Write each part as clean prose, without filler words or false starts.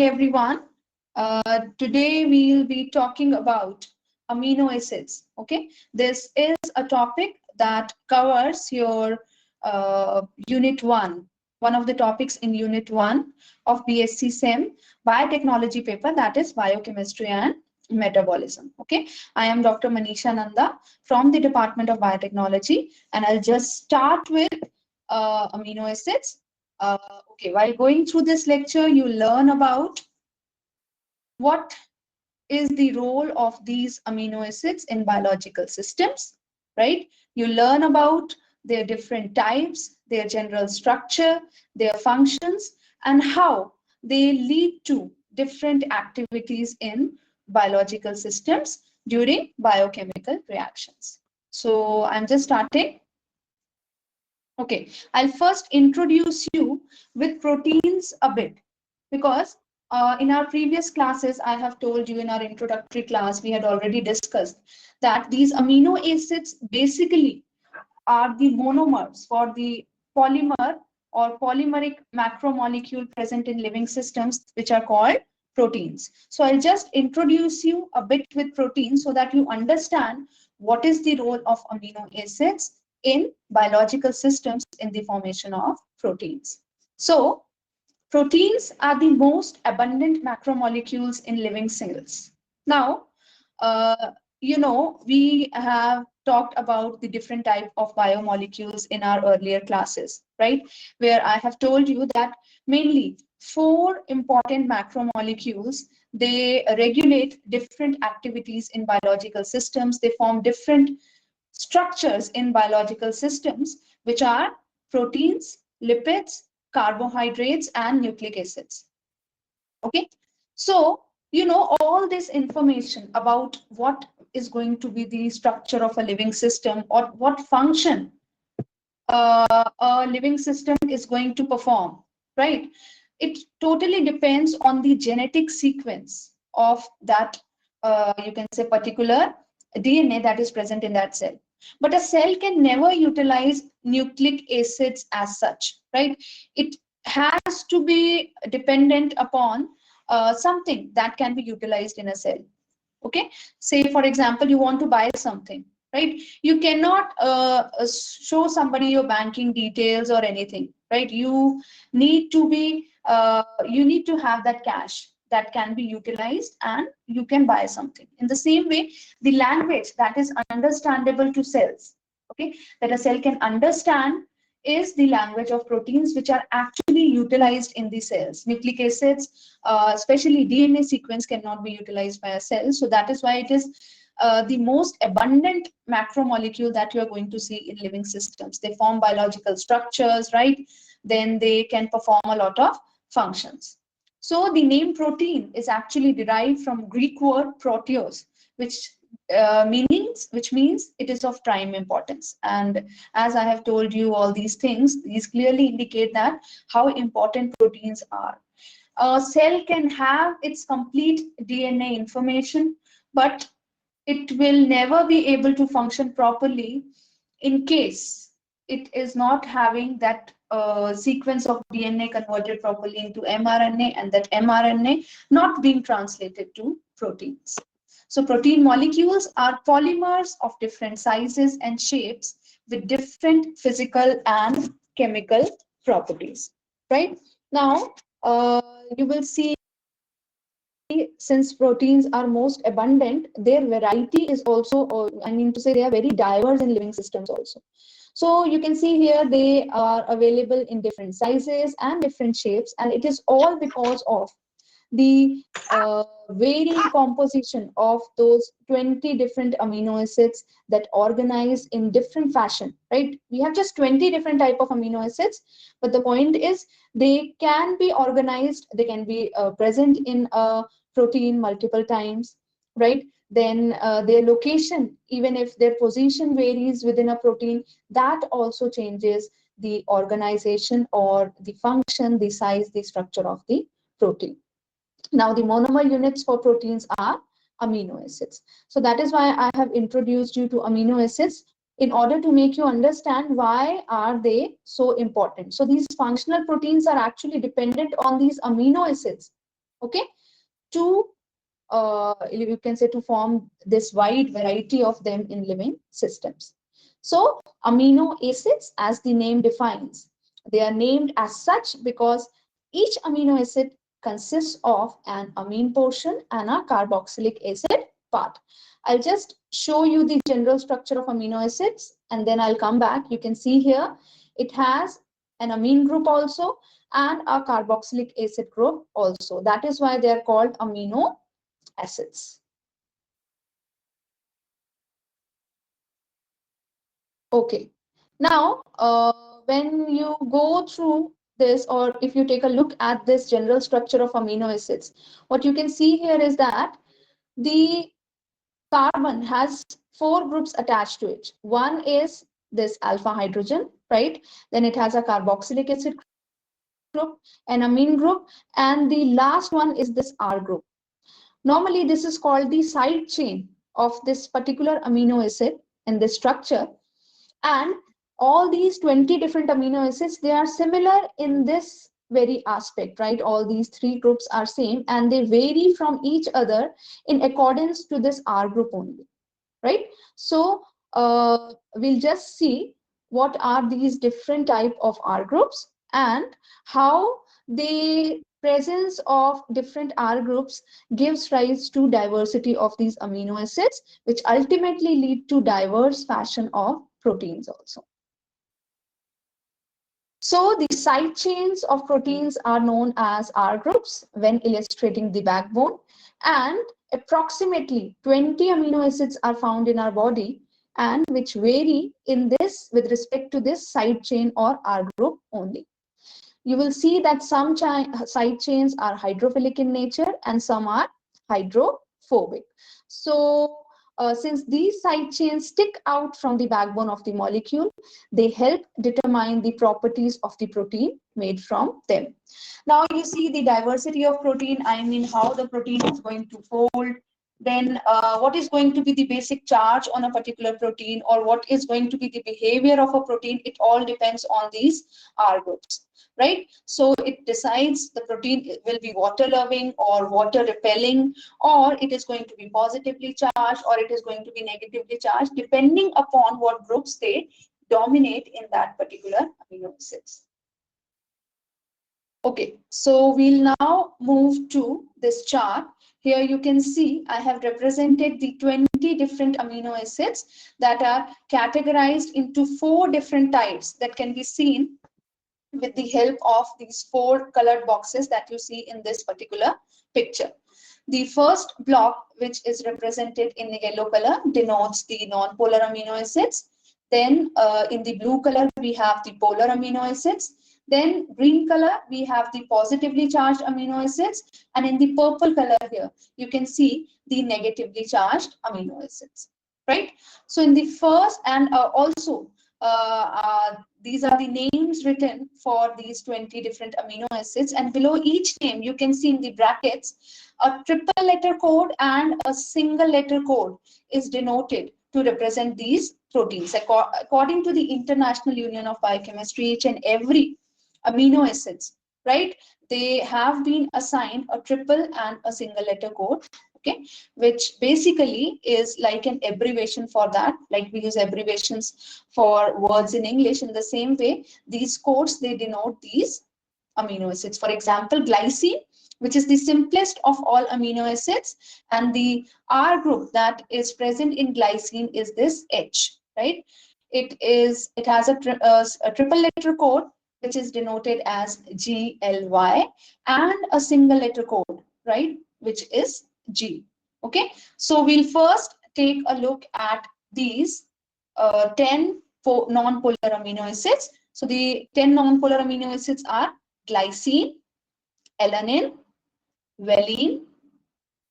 Everyone. Today we'll be talking about amino acids. Okay, this is a topic that covers your Unit 1, one of the topics in Unit 1 of BSc SEM biotechnology paper, that is biochemistry and metabolism. Okay, I am Dr. Manisha Nanda from the Department of Biotechnology, and I'll just start with amino acids. Okay, while going through this lecture, you learn about what is the role of these amino acids in biological systems, right? You learn about their different types, their general structure, their functions, and how they lead to different activities in biological systems during biochemical reactions. So I'm just starting. Okay, I'll first introduce you with proteins a bit because in our previous classes, I have told you in our introductory class, we had already discussed that these amino acids basically are the monomers for the polymer or polymeric macromolecule present in living systems, which are called proteins. So I'll just introduce you a bit with proteins so that you understand what is the role of amino acids in biological systems in the formation of proteins. So proteins are the most abundant macromolecules in living cells. Now, we have talked about the different type of biomolecules in our earlier classes, right? Where I have told you that mainly four important macromolecules, they regulate different activities in biological systems. They form different structures in biological systems, which are proteins, lipids, carbohydrates, and nucleic acids. Okay, so all this information about what is going to be the structure of a living system or what function a living system is going to perform, right? It totally depends on the genetic sequence of that, you can say, particular DNA that is present in that cell. But a cell can never utilize nucleic acids as such, right? It has to be dependent upon something that can be utilized in a cell. Okay, say for example, you want to buy something, right? You cannot show somebody your banking details or anything, right? You need to have that cash that can be utilized and you can buy something. In the same way, the language that is understandable to cells, okay, that a cell can understand, is the language of proteins, which are actually utilized in the cells. Nucleic acids, especially DNA sequence, cannot be utilized by a cell. So that is why it is the most abundant macromolecule that you are going to see in living systems. They form biological structures, right? Then they can perform a lot of functions. So the name protein is actually derived from Greek word proteos, which means it is of prime importance. And as I have told you all these things, these clearly indicate that how important proteins are. A cell can have its complete DNA information, but it will never be able to function properly in case it is not having that sequence of DNA converted properly into mRNA, and that mRNA not being translated to proteins. So protein molecules are polymers of different sizes and shapes with different physical and chemical properties, right? Now, you will see, since proteins are most abundant, their variety is also, I mean to say, they are very diverse in living systems also. So you can see here they are available in different sizes and different shapes, and it is all because of the varying composition of those 20 different amino acids that organize in different fashion, right? We have just 20 different type of amino acids, but the point is they can be organized, they can be present in a protein multiple times, right? Then their location, even if their position varies within a protein, that also changes the organization or the function, the size, the structure of the protein. Now, the monomer units for proteins are amino acids. So that is why I have introduced you to amino acids, in order to make you understand why are they so important. So these functional proteins are actually dependent on these amino acids. okay, to you can say to form this wide variety of them in living systems. So amino acids, as the name defines, they are named as such because each amino acid consists of an amine portion and a carboxylic acid part. I'll just show you the general structure of amino acids and then I'll come back. You can see here it has an amine group also and a carboxylic acid group also. That is why they are called amino acids. Okay. Now, when you go through this, or if you take a look at this general structure of amino acids, what you can see here is that the carbon has four groups attached to it. One is this alpha hydrogen, right? Then it has a carboxylic acid group, an amine group, and the last one is this R group. Normally, this is called the side chain of this particular amino acid in this structure. And all these 20 different amino acids, they are similar in this very aspect, right? All these three groups are same and they vary from each other in accordance to this R group only, right? So we'll just see what are these different type of R groups and how the presence of different R groups gives rise to diversity of these amino acids, which ultimately lead to diverse fashion of proteins also. So the side chains of proteins are known as R groups when illustrating the backbone, and approximately 20 amino acids are found in our body and which vary in this with respect to this side chain or R group only. You will see that some side chains are hydrophilic in nature and some are hydrophobic. So since these side chains stick out from the backbone of the molecule, they help determine the properties of the protein made from them. Now you see the diversity of protein, I mean how the protein is going to fold, then what is going to be the basic charge on a particular protein, or what is going to be the behavior of a protein, it all depends on these R groups, right? So it decides the protein will be water loving or water repelling, or it is going to be positively charged or it is going to be negatively charged, depending upon what groups they dominate in that particular amino acids. Okay, so we'll now move to this chart. Here you can see I have represented the 20 different amino acids that are categorized into 4 different types that can be seen with the help of these 4 colored boxes that you see in this particular picture. The first block, which is represented in the yellow color, denotes the non-polar amino acids. Then in the blue color, we have the polar amino acids. Then green color, we have the positively charged amino acids. And in the purple color here, you can see the negatively charged amino acids, right? So in the first, and also these are the names written for these 20 different amino acids, and below each name you can see in the brackets a triple letter code and a single letter code is denoted to represent these proteins. According to the International Union of Biochemistry, each and every amino acids, right, they have been assigned a triple and a single letter code, okay, which basically is like an abbreviation for that, like we use abbreviations for words in English. In the same way, these codes, they denote these amino acids. For example, glycine, which is the simplest of all amino acids, and the R group that is present in glycine is this H, right? It has a triple letter code which is denoted as GLY, and a single letter code, right, which is G. Okay, so we'll first take a look at these 10 non-polar amino acids. So the 10 non-polar amino acids are glycine, alanine, valine,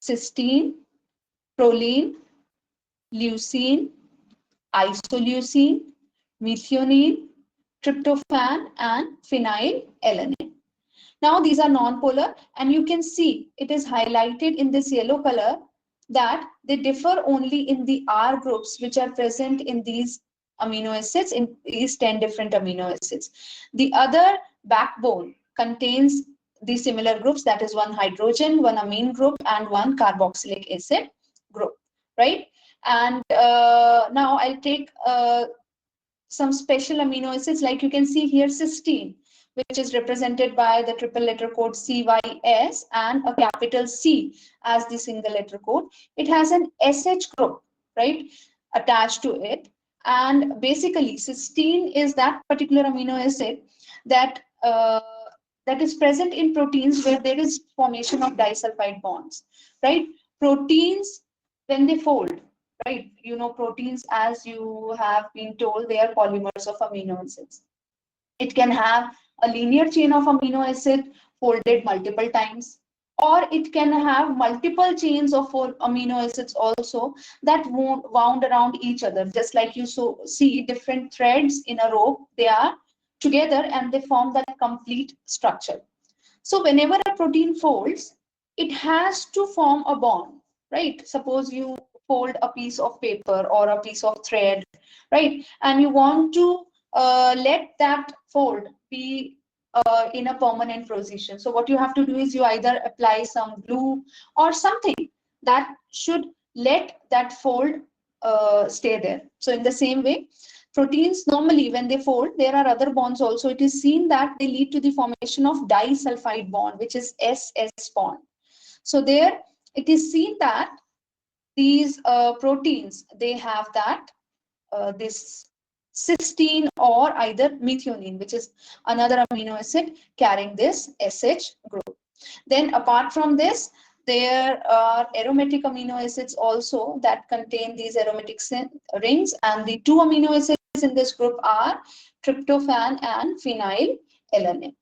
cysteine, proline, leucine, isoleucine, methionine, tryptophan, and phenylalanine. Now these are non-polar, and you can see it is highlighted in this yellow color that they differ only in the R groups which are present in these amino acids, in these 10 different amino acids. The other backbone contains these similar groups, that is one hydrogen, one amine group, and one carboxylic acid group, right? And now I'll take some special amino acids, like you can see here cysteine, which is represented by the triple letter code CYS and a capital C as the single letter code. It has an SH group, right, attached to it. And basically, cysteine is that particular amino acid that that is present in proteins where there is formation of disulfide bonds, right? Proteins, when they fold, right? You know, proteins, as you have been told, they are polymers of amino acids. It can have a linear chain of amino acid folded multiple times, or it can have multiple chains of four amino acids also that wound around each other, just like you see different threads in a rope. They are together and they form that complete structure. So whenever a protein folds, it has to form a bond, right? Suppose you fold a piece of paper or a piece of thread, right? And you want to let that fold be in a permanent position. So what you have to do is you either apply some glue or something that should let that fold stay there. So in the same way, proteins normally, when they fold, there are other bonds also. It is seen that they lead to the formation of disulfide bond, which is SS bond. So there it is seen that these proteins, they have that this cysteine or either methionine, which is another amino acid carrying this SH group. Then apart from this, there are aromatic amino acids also that contain these aromatic rings, and the two amino acids in this group are tryptophan and phenylalanine.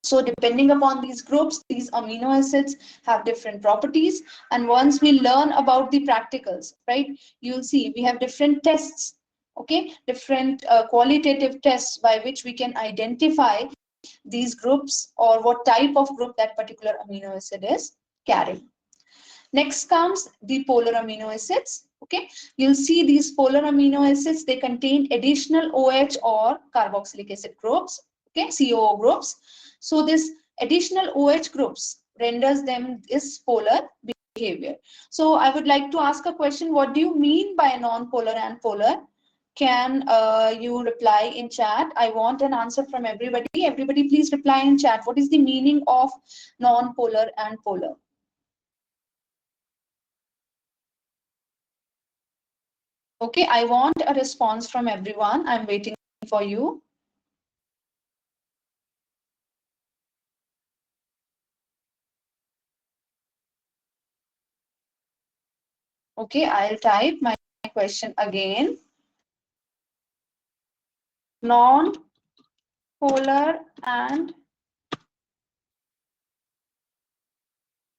So depending upon these groups, these amino acids have different properties. And once we learn about the practicals, right, you'll see we have different tests, okay, different qualitative tests by which we can identify these groups or what type of group that particular amino acid is carrying. Next comes the polar amino acids. Okay, you'll see these polar amino acids, they contain additional OH or carboxylic acid groups, okay, COO groups. So this additional OH groups renders them this polar behavior. So I would like to ask a question. What do you mean by non-polar and polar? Can you reply in chat? I want an answer from everybody. Everybody, please reply in chat. What is the meaning of non-polar and polar? Okay, I want a response from everyone. I'm waiting for you. Okay, I'll type my question again. Non-polar and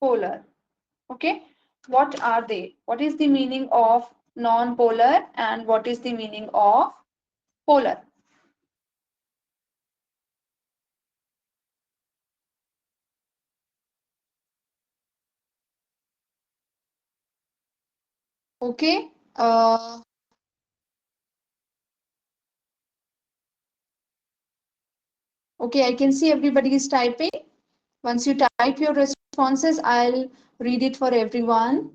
polar. Okay, what are they? What is the meaning of non-polar and what is the meaning of polar? Okay, okay, I can see everybody is typing. Once you type your responses, I'll read it for everyone.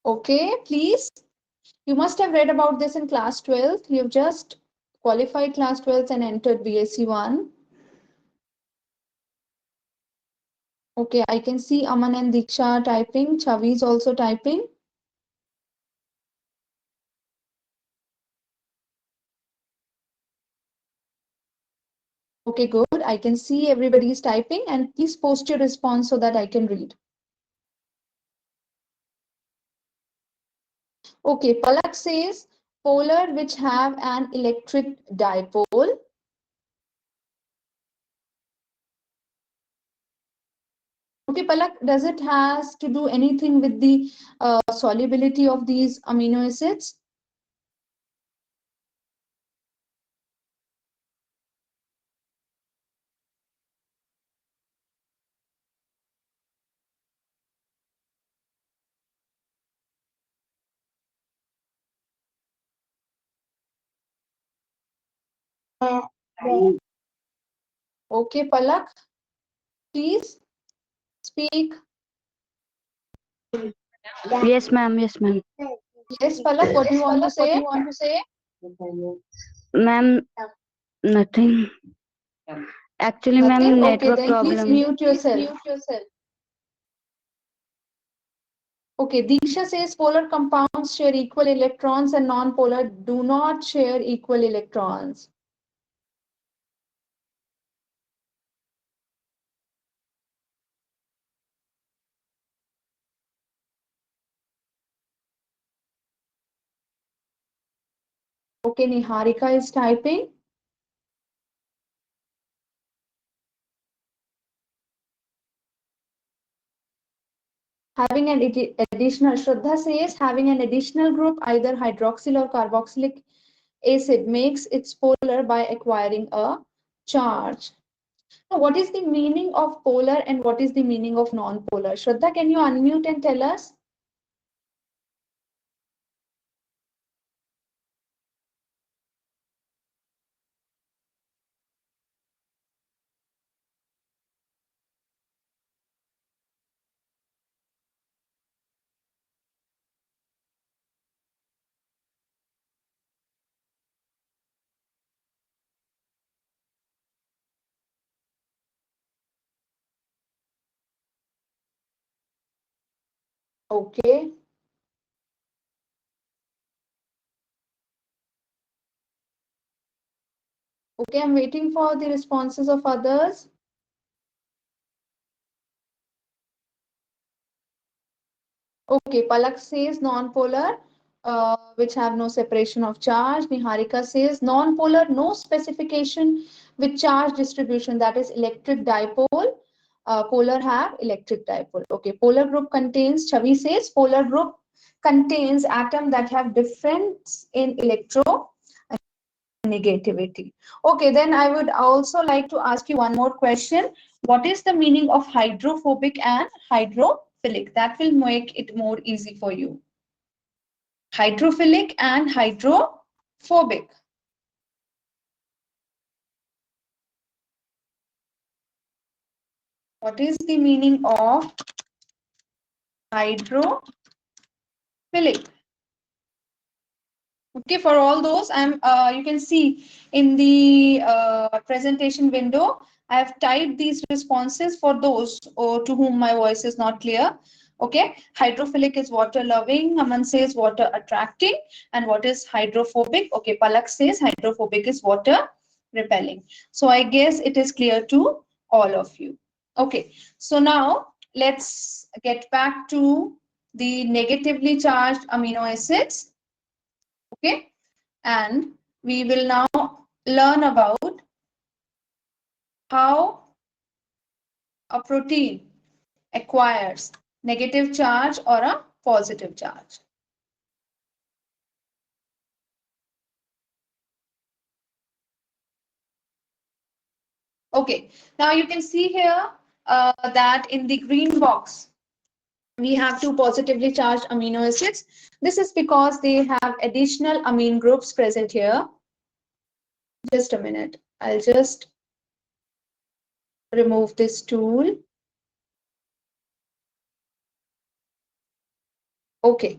Okay, please. You must have read about this in class 12th. You've just qualified class 12th and entered BSc 1. Okay, I can see Aman and Diksha typing. Chavi is also typing. Okay, good. I can see everybody is typing, and please post your response so that I can read. Okay, Palak says polar which have an electric dipole. Okay, Palak, does it has to do anything with the solubility of these amino acids? Okay, Palak, please speak. Yes, ma'am. Yes, ma'am. Yes, Palak, what do you want to say? Ma'am, nothing. Actually, Nothing? ma'am, Okay, network then please problem. mute yourself. Okay, Diksha says polar compounds share equal electrons and non-polar do not share equal electrons. Okay, Niharika is typing. Having an additional, Shraddha says, having an additional group, either hydroxyl or carboxylic acid, makes its polar by acquiring a charge. Now, what is the meaning of polar and what is the meaning of non-polar? Shraddha, can you unmute and tell us? Okay. Okay, I'm waiting for the responses of others. Okay, Palak says non-polar, which have no separation of charge. Niharika says non-polar, no specification with charge distribution, that is electric dipole. Polar have electric dipole. Okay, polar group contains, Chavi says, polar group contains atom that have difference in electronegativity. Okay, then I would also like to ask you one more question. What is the meaning of hydrophobic and hydrophilic? That will make it more easy for you. Hydrophilic and hydrophobic. What is the meaning of hydrophilic? Okay, for all those, you can see in the presentation window, I have typed these responses for those to whom my voice is not clear. Okay, hydrophilic is water loving, Aman says water attracting, and what is hydrophobic? Okay, Palak says hydrophobic is water repelling. So I guess it is clear to all of you. Okay, so now let's get back to the negatively charged amino acids. Okay, and we will now learn about how a protein acquires negative charge or a positive charge. Okay, now you can see here that in the green box we have two positively charged amino acids. This is because they have additional amine groups present here. Just a minute, I'll just remove this tool. Okay,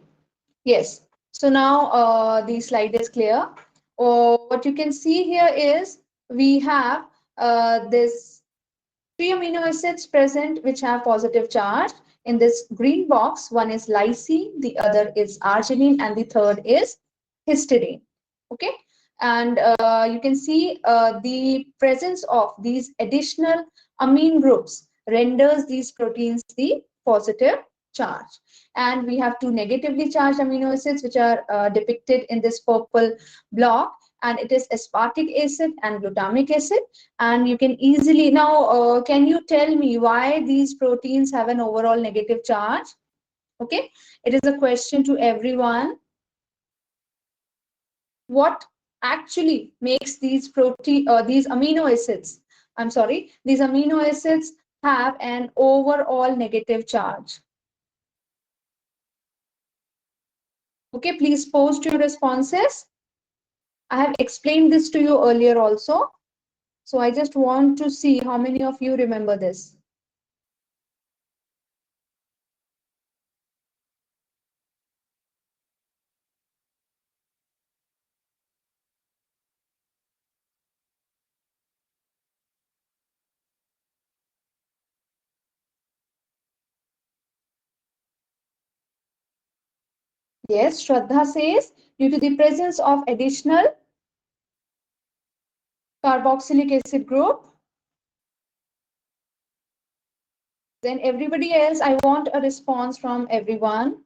yes. So now the slide is clear. What you can see here is we have this three amino acids present which have positive charge. In this green box, one is lysine, the other is arginine, and the third is histidine. Okay, and you can see the presence of these additional amine groups renders these proteins the positive charge. And we have two negatively charged amino acids which are depicted in this purple block, and it is aspartic acid and glutamic acid. And you can easily now, can you tell me why these proteins have an overall negative charge? Okay, it is a question to everyone. What actually makes these amino acids, I'm sorry, these amino acids have an overall negative charge? Okay, please post your responses. I have explained this to you earlier also. So I just want to see how many of you remember this. Yes, Shraddha says due to the presence of additional carboxylic acid group. Then everybody else, I want a response from everyone.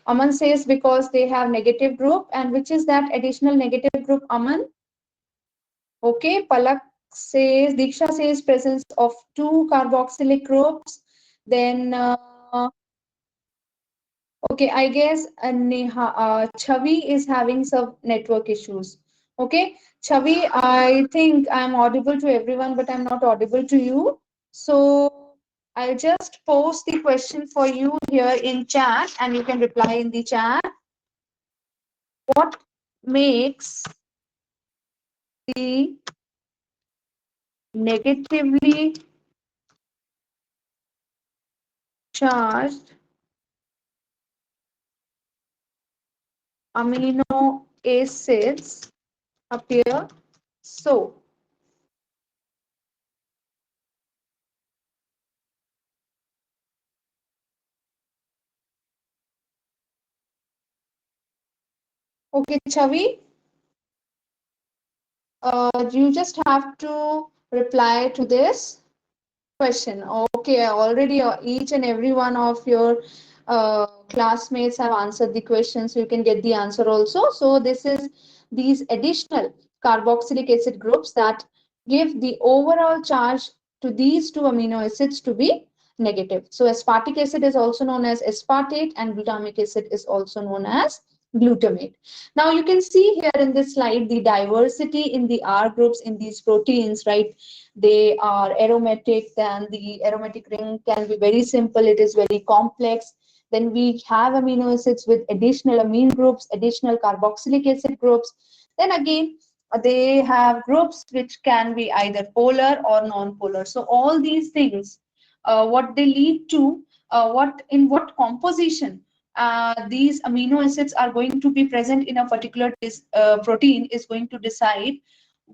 Aman says because they have negative group, and which is that additional negative group, Aman? Okay, Palak says, Diksha says presence of two carboxylic groups. Then, okay, I guess Chavi is having some network issues. Okay, Chavi, I think I'm audible to everyone, but I'm not audible to you. So I'll just post the question for you here in chat, and you can reply in the chat. What makes the negatively charged amino acids appear so? Okay, Chavi, you just have to reply to this question. Okay, already each and every one of your classmates have answered the question, so you can get the answer also. So this is these additional carboxylic acid groups that give the overall charge to these two amino acids to be negative. So aspartic acid is also known as aspartate, and glutamic acid is also known as glutamate. Now you can see here in this slide the diversity in the R groups in these proteins, right? They are aromatic, then the aromatic ring can be very simple, it is very complex. Then we have amino acids with additional amine groups, additional carboxylic acid groups. Then again, they have groups which can be either polar or non-polar. So all these things, what they lead to, what composition these amino acids are going to be present in a particular protein is going to decide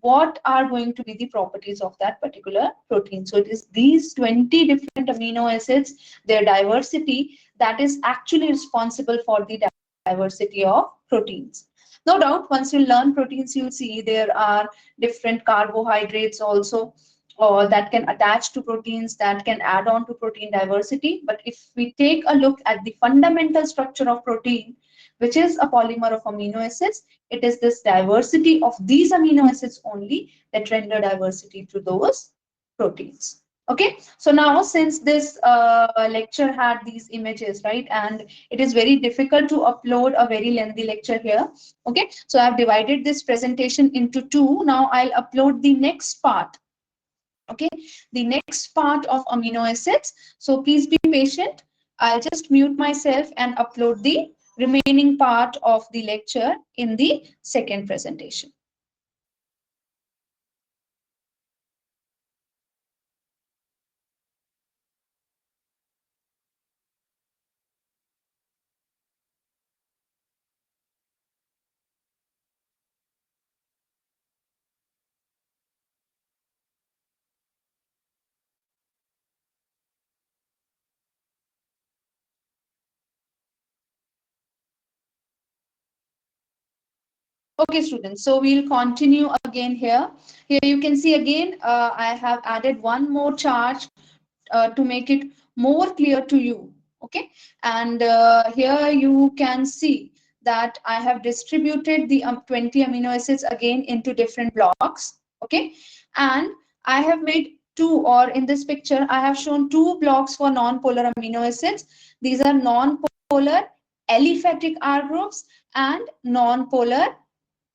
what are going to be the properties of that particular protein. So it is these 20 different amino acids, their diversity, that is actually responsible for the diversity of proteins. No doubt, once you learn proteins, you'll see there are different carbohydrates also, or that can attach to proteins, that can add on to protein diversity. But if we take a look at the fundamental structure of protein, which is a polymer of amino acids, it is this diversity of these amino acids only that render diversity to those proteins. Okay, so now since this lecture had these images, right, and it is very difficult to upload a very lengthy lecture here. Okay, so I've divided this presentation into two. Now I'll upload the next part. Okay, the next part of amino acids. So please be patient. I'll just mute myself and upload the remaining part of the lecture in the second presentation. Okay, students, so we'll continue again here. Here you can see again, I have added one more chart to make it more clear to you. Okay, and here you can see that I have distributed the 20 amino acids again into different blocks. Okay, and I have made two, or in this picture, I have shown two blocks for non-polar amino acids. These are non-polar aliphatic R groups and non-polar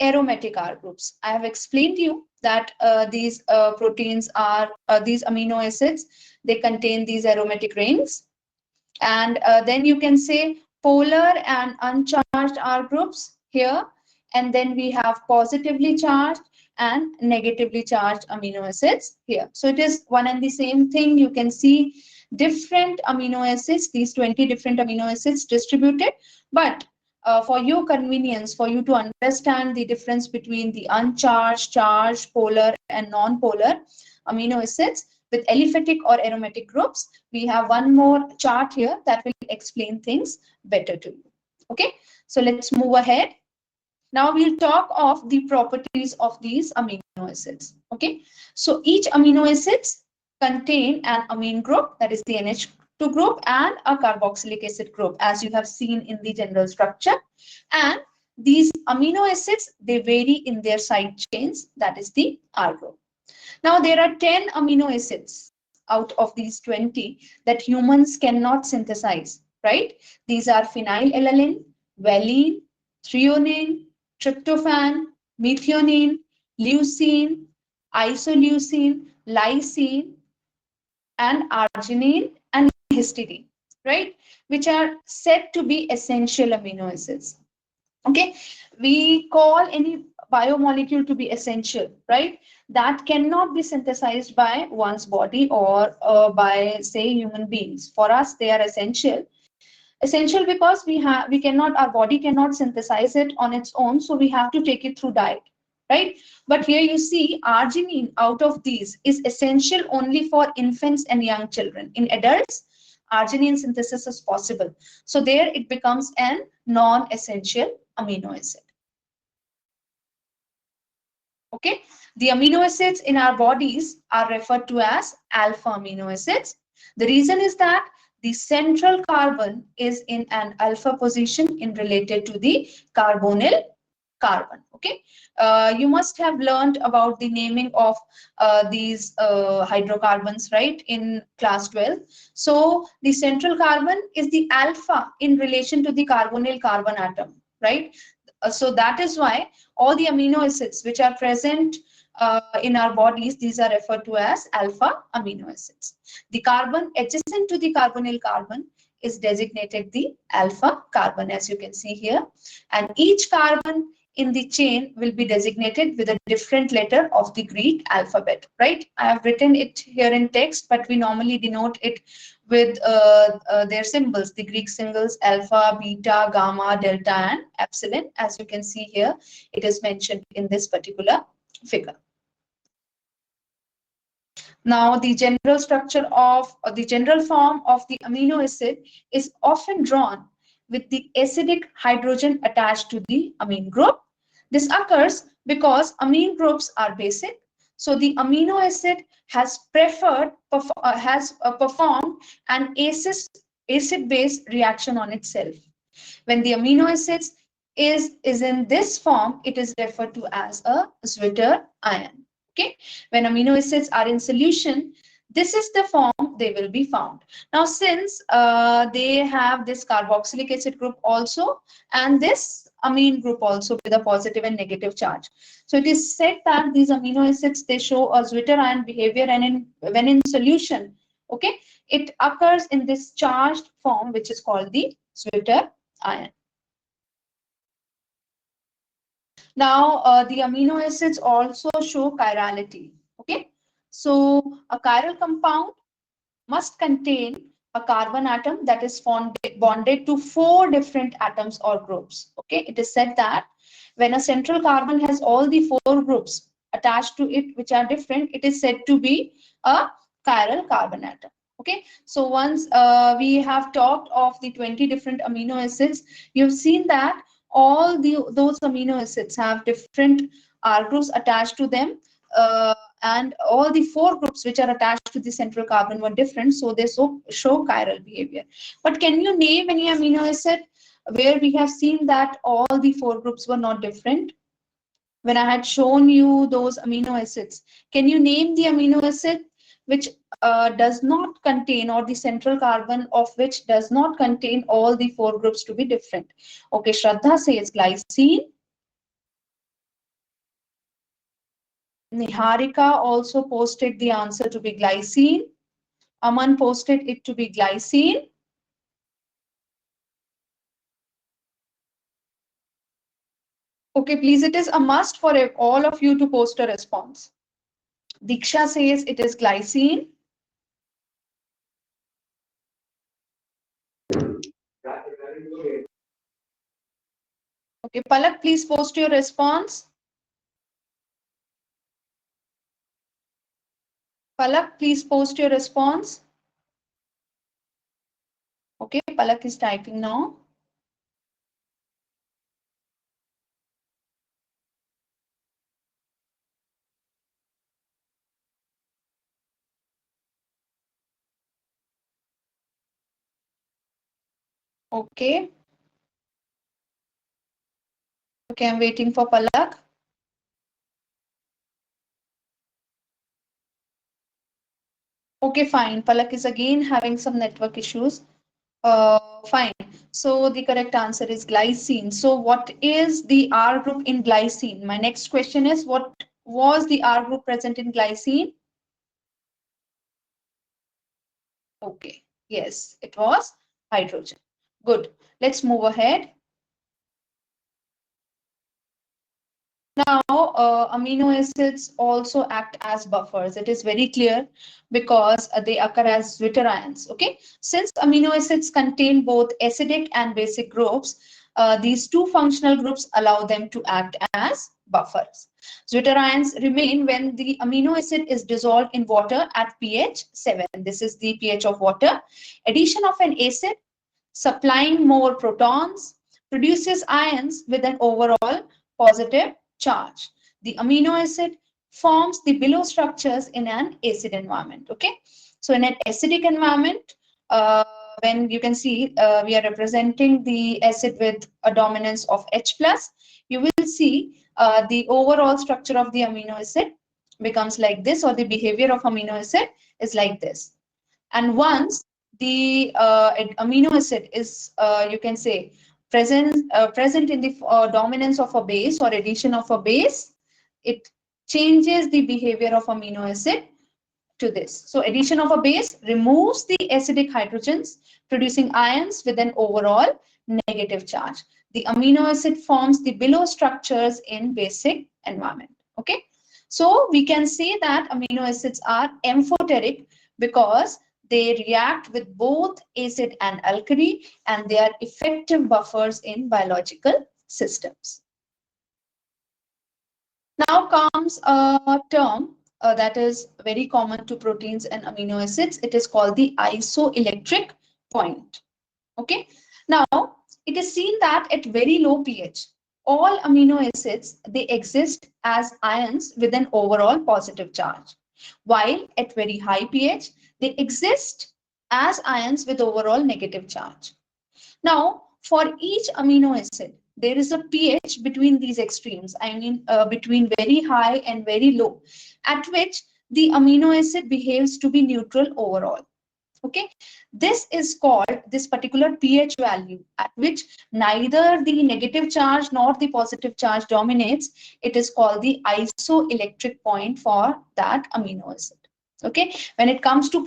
aromatic R groups. I have explained to you that these proteins are these amino acids, they contain these aromatic rings, and then you can say polar and uncharged R groups here, and then we have positively charged and negatively charged amino acids here. So it is one and the same thing. You can see different amino acids, these 20 different amino acids distributed, but for your convenience, for you to understand the difference between the uncharged, charged, polar, and non-polar amino acids with aliphatic or aromatic groups, we have one more chart here that will explain things better to you. Okay, so let's move ahead. Now we'll talk of the properties of these amino acids. Okay, so each amino acids contain an amine group, that is the NH2 group, and a carboxylic acid group, as you have seen in the general structure. And these amino acids, they vary in their side chains, that is the R group. Now there are 10 amino acids out of these 20 that humans cannot synthesize, right? These are phenylalanine, valine, threonine, tryptophan, methionine, leucine, isoleucine, lysine, and arginine and histidine, right? Which are said to be essential amino acids. Okay, we call any biomolecule to be essential, right? That cannot be synthesized by one's body or by, say, human beings. For us, they are essential because we cannot, our body cannot synthesize it on its own, so we have to take it through diet, right? But here you see arginine out of these is essential only for infants and young children. In adults, arginine synthesis is possible, so there it becomes an non-essential amino acid. Okay, the amino acids in our bodies are referred to as alpha amino acids. The reason is that the central carbon is in an alpha position in related to the carbonyl carbon. Okay, you must have learned about the naming of these hydrocarbons, right, in class 12. So the central carbon is the alpha in relation to the carbonyl carbon atom, right? So that is why all the amino acids which are present in our bodies, these are referred to as alpha amino acids. The carbon adjacent to the carbonyl carbon is designated the alpha carbon, as you can see here, and each carbon in the chain will be designated with a different letter of the Greek alphabet, right? I have written it here in text, but we normally denote it with their symbols, the Greek symbols alpha, beta, gamma, delta, and epsilon. As you can see here, it is mentioned in this particular figure. Now, the general structure of, or the general form of the amino acid is often drawn with the acidic hydrogen attached to the amine group. This occurs because amine groups are basic. So the amino acid has performed an acid-base reaction on itself. When the amino acids is in this form, it is referred to as a Zwitter ion. Okay, when amino acids are in solution, this is the form they will be found. Now, since they have this carboxylic acid group also and this amine group also with a positive and negative charge, so it is said that these amino acids, they show a Zwitter ion behavior, and when in solution, okay, it occurs in this charged form which is called the Zwitter ion. Now, the amino acids also show chirality. Okay, so a chiral compound must contain a carbon atom that is bonded to 4 different atoms or groups. Okay, it is said that when a central carbon has all the 4 groups attached to it which are different, it is said to be a chiral carbon atom. Okay, so once we have talked of the 20 different amino acids, you've seen that all those amino acids have different R groups attached to them, and all the 4 groups which are attached to the central carbon were different, so they show chiral behavior. But can you name any amino acid where we have seen that all the 4 groups were not different? When I had shown you those amino acids, can you name the amino acid which does not contain, or the central carbon of which does not contain all the 4 groups to be different? Okay, Shraddha says glycine. Niharika also posted the answer to be glycine. Aman posted it to be glycine. Okay, please, it is a must for all of you to post a response. Diksha says it is glycine. Okay, Palak, please post your response. Palak, please post your response. Okay, Palak is typing now. Okay. Okay, I'm waiting for Palak. Okay, fine. Palak is again having some network issues. Fine. So the correct answer is glycine. So what is the R group in glycine? My next question is, what was the R group present in glycine? Okay. Yes, it was hydrogen. Good. Let's move ahead. Now, amino acids also act as buffers. It is very clear because they occur as zwitterions. Okay, since amino acids contain both acidic and basic groups, these two functional groups allow them to act as buffers. Zwitterions remain when the amino acid is dissolved in water at pH 7. This is the pH of water. Addition of an acid supplying more protons produces ions with an overall positive charge. The amino acid forms the below structures in an acid environment. Okay, so in an acidic environment, when you can see we are representing the acid with a dominance of H plus, you will see the overall structure of the amino acid becomes like this, or the behavior of amino acid is like this. And once the amino acid is, you can say, present in the dominance of a base or addition of a base, it changes the behavior of amino acid to this. So addition of a base removes the acidic hydrogens, producing ions with an overall negative charge. The amino acid forms the below structures in basic environment. Okay. So we can say that amino acids are amphoteric because they react with both acid and alkali, and they are effective buffers in biological systems. Now comes a term that is very common to proteins and amino acids. It is called the isoelectric point. Okay. Now, it is seen that at very low pH, all amino acids, they exist as ions with an overall positive charge, while at very high pH, they exist as ions with overall negative charge. Now, for each amino acid, there is a pH between these extremes, I mean, between very high and very low, at which the amino acid behaves to be neutral overall. Okay, this is called, this particular pH value at which neither the negative charge nor the positive charge dominates, it is called the isoelectric point for that amino acid. Okay, when it comes to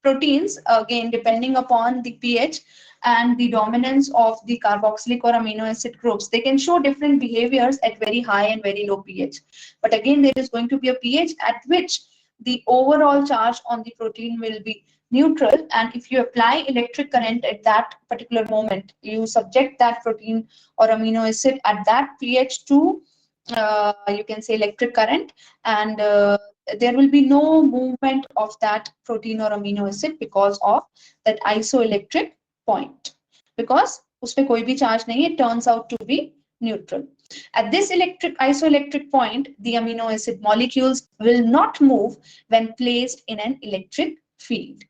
proteins, again, depending upon the pH and the dominance of the carboxylic or amino acid groups, they can show different behaviors at very high and very low pH. But again, there is going to be a pH at which the overall charge on the protein will be neutral, and if you apply electric current at that particular moment, you subject that protein or amino acid at that pH to, you can say, electric current, and there will be no movement of that protein or amino acid because of that isoelectric point, because उसपे कोई भी charge नहीं, it turns out to be neutral. At this isoelectric point, the amino acid molecules will not move when placed in an electric field.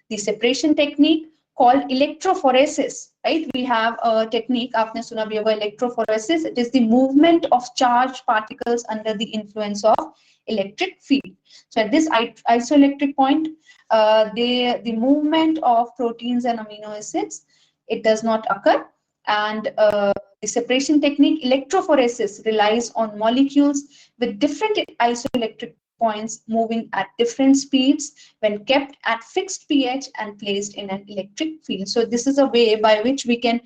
The separation technique called electrophoresis, right? We have a technique, आपने सुना भी होगा, electrophoresis. It is the movement of charged particles under the influence of electric field. So at this isoelectric point, the movement of proteins and amino acids, it does not occur, and the separation technique electrophoresis relies on molecules with different isoelectric points moving at different speeds when kept at fixed pH and placed in an electric field. So this is a way by which we can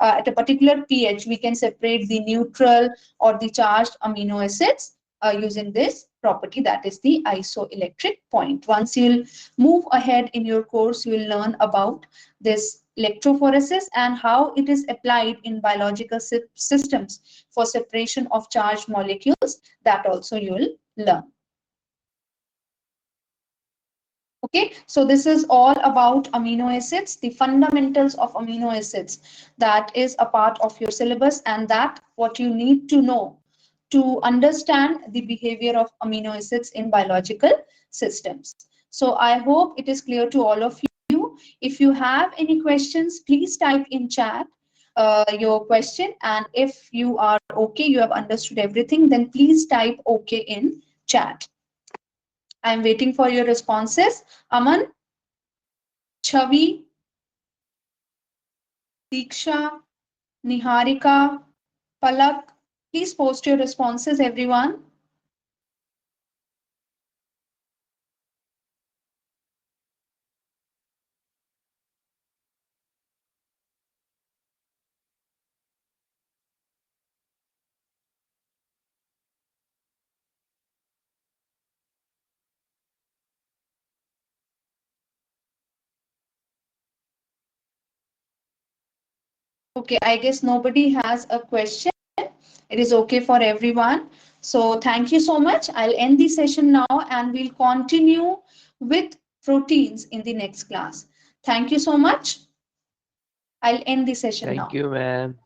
at a particular pH, we can separate the neutral or the charged amino acids using this property, that is the isoelectric point. Once you'll move ahead in your course, you will learn about this electrophoresis and how it is applied in biological systems for separation of charged molecules. That also you will learn. Okay, so this is all about amino acids, the fundamentals of amino acids. That is a part of your syllabus, and that what you need to know to understand the behavior of amino acids in biological systems. So I hope it is clear to all of you. If you have any questions, please type in chat your question, and if you are okay, you have understood everything, then please type okay in chat. I'm waiting for your responses. Aman, Chavi, Diksha, Niharika, Palak, please post your responses, everyone. Okay, I guess nobody has a question. It is okay for everyone. So thank you so much. I'll end the session now and we'll continue with proteins in the next class. Thank you so much. I'll end the session Thank now. you, ma'am.